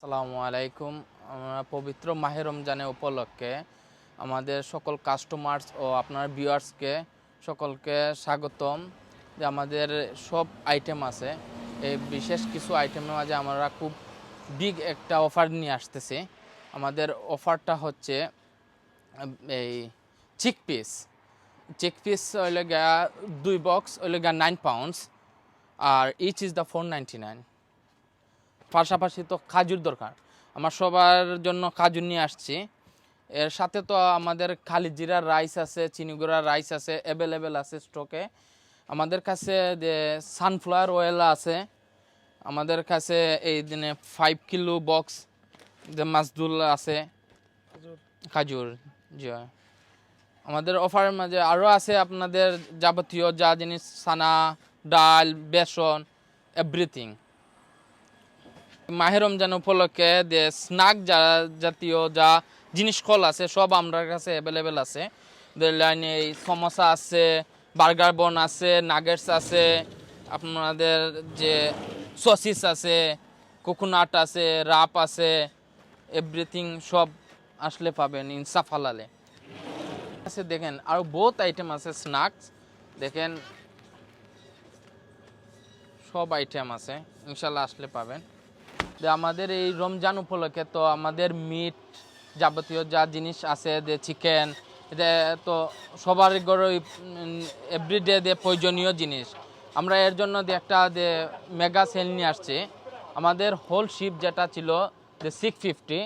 আসসালামু আলাইকুম। আমরা পবিত্র মাহে রমজানে উপলক্ষে আমাদের সকল কাস্টমার্স ও আপনার ভিউয়ার্সকে সকলকে স্বাগতম। যে আমাদের সব আইটেম আছে, এই বিশেষ কিছু আইটেমের মাঝে আমরা খুব বিগ একটা অফার নিয়ে আসতেছি। আমাদের অফারটা হচ্ছে এই চিক পিস হইলে গা 2 বক্স হইলে গা 9 পাউন্ডস, আর ইচ ইজ দ্য 499। পাশাপাশি তো কাজুর দরকার, আমার সবার জন্য কাজু নিয়ে আসছি। এর সাথে তো আমাদের খালি জিরার রাইস আছে, চিনিগুড়ার রাইস আছে, অ্যাভেলেবেল আছে স্টকে। আমাদের কাছে যে সানফ্লাওয়ার অয়েল আছে, আমাদের কাছে এই দিনে 5 কিলো বক্স যে মাসদুল আছে, কাজুর। জি, আমাদের অফারের মাঝে আরও আছে আপনাদের যাবতীয় যা জিনিস, সানা, ডাল, বেসন, এভরিথিং। মাহে রমজান উপলক্ষে যে স্ন্যাক জাতীয় যা জিনিস কল আছে সব আমার কাছে অ্যাভেলেবেল আছে। লাইনে এই সমোসা আছে, বার্গার বন আছে, নাগেটস আছে, আপনাদের যে সসিস আছে, কোকোনাট আছে, রাপ আছে, এভরিথিং সব আসলে পাবেন ইনসাফ হালালে আছে। দেখেন আরও বহুত আইটেম আছে স্ন্যাক্স, দেখেন সব আইটেম আছে, ইনশাল্লাহ আসলে পাবেন। যে আমাদের এই রমজান উপলক্ষে তো আমাদের মিট যাবতীয় যা জিনিস আছে, যে চিকেন, এটা তো সবার ঘরে এভরিডে যে প্রয়োজনীয় জিনিস। আমরা এর জন্য যে একটা যে মেগা সেল নিয়ে আসছি। আমাদের হোল শিপ যেটা ছিল যে 650,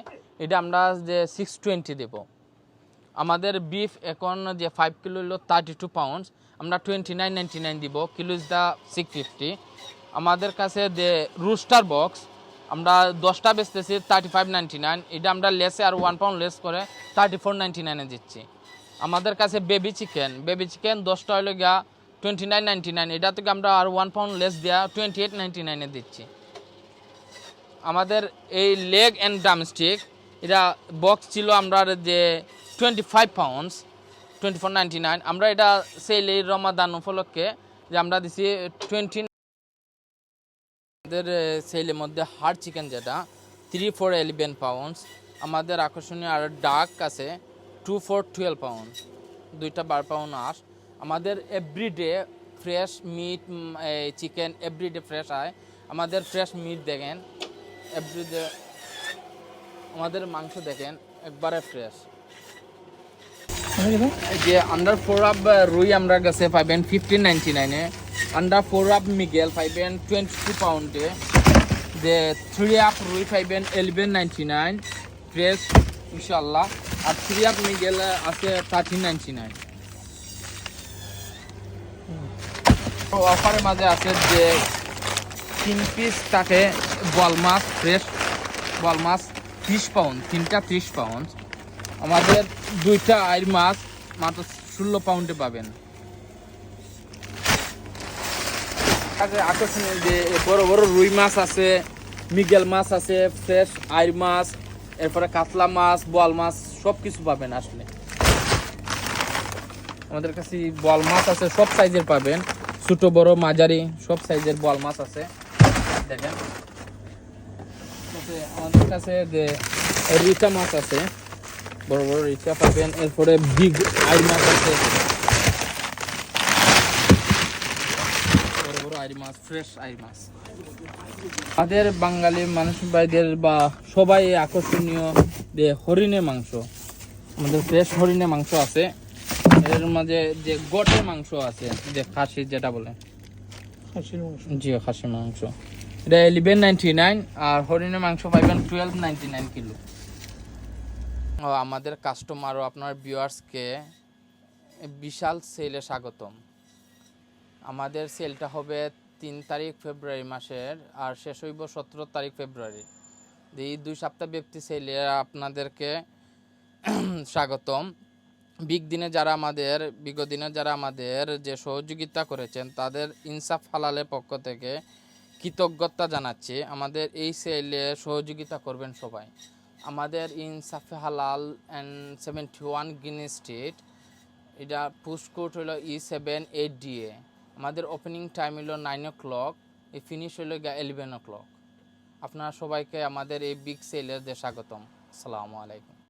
এটা আমরা যে 620 দেব। আমাদের বিফ এখন যে 5 কিলো হলো 32 পাউন্ডস, আমরা 29.99 দিব, কিলো ইজ দ্য 650। আমাদের কাছে যে রুস্টার বক্স আমরা 10টা বেচতেছি 35.99, এটা আমরা লেসে আর 1 পাউন্ড লেস করে 34.99 দিচ্ছি। আমাদের কাছে বেবি চিকেন 10টা হলো গিয়া 29.99, এটা থেকে আমরা আর 1 পাউন্ড লেস দেওয়া 28.99 দিচ্ছি। আমাদের এই লেগ অ্যান্ড ড্রামস্টিক, এটা বক্স ছিল আমরা যে 25 পাউন্ডস 24.99, আমরা এটা সেল এই রমাদান উপলক্ষে যে আমরা দিচ্ছি 20। আমাদের সেলের মধ্যে হার্ড চিকেন যেটা 3 4 11 পাউন্ডস। আমাদের আকর্ষণীয় আর ডাক আছে 2 4 12 পাউন্ড, 2টা 12 পাউন্ড আস। আমাদের everyday fresh meat, chicken everyday fresh হয়। আমাদের ফ্রেশ মিট দেখেন, এভরিডে আমাদের মাংস দেখেন একবারে ফ্রেশ। যে আন্ডার 4 আপ রুই আমরা কাছে পাইবেন 15.99-এ, আন্ডার 4 আপ মিগেল পাইবেন 22 পাউন্ডে, যে 3 আপ রুই পাইবেন 11.99 ফ্রেশ ইনশাল্লাহ, আর 3 আপ মিগেল আছে 13.99। অফারের মাঝে আছে যে 3 পিস থাকে বল মাছ, ফ্রেশ বল মাছ 30 পাউন্ড, 3টা 30 পাউন্ড। আমাদের 2টা আইর মাছ মাত্র 16 পাউন্ডে পাবেন। আকর্ষণীয় যে বড় বড় রুই মাছ আছে, মিগেল মাছ আছে, ফ্রেশ আইর মাছ, এরপরে কাতলা মাছ, বোয়াল মাছ সব কিছু পাবেন আসলে। আমাদের কাছে বোয়াল মাছ আছে, সব সাইজের পাবেন, ছোট বড় মাঝারি সব সাইজের বোয়াল মাছ আছে দেখেন। আমাদের কাছে যে রিচা মাছ আছে, বড় বড় রিচা পাবেন, এরপরে বিগ আইর মাছ আছে, বড় বড় আইর মাছ, ফ্রেশ আইর মাছ। আমাদের বাঙালি মানুষ ভাইদের বা সবাই আকর্ষণীয় যে হরিণের মাংস, আমাদের ফ্রেশ হরিণের মাংস আছে। এর মাঝে যে গোটের মাংস আছে, যে খাসি যেটা বলে, জি খাসির মাংস, এটা 11.99, আর হরিণের মাংস পাইবেন 12.99 কিলো। আমাদের কাস্টমার ও আপনার ভিউয়ার্সকে বিশাল সেলে স্বাগতম। আমাদের সেলটা হবে 3 তারিখ ফেব্রুয়ারি মাসের, আর শেষ হইব 17 তারিখ ফেব্রুয়ারি। এই 2 সপ্তাহ ব্যাপ্তি সেলে আপনাদেরকে স্বাগতম। বিগত দিনে যারা আমাদের যে সহযোগিতা করেছেন তাদের ইনসাফ হালালের পক্ষ থেকে কৃতজ্ঞতা জানাচ্ছি। আমাদের এই সেলে সহযোগিতা করবেন সবাই। আমাদের ইনসাফ হালাল অ্যান্ড 71 গ্রিন স্ট্রিট, এটা পোস্টকোড হলো E78DA। আমাদের ওপেনিং টাইম হলো 9 o'clock, এই ফিনিশ হলো 11 o'clock। আপনারা সবাইকে আমাদের এই বিগ সেলের স্বাগতম। আসসালামু আলাইকুম।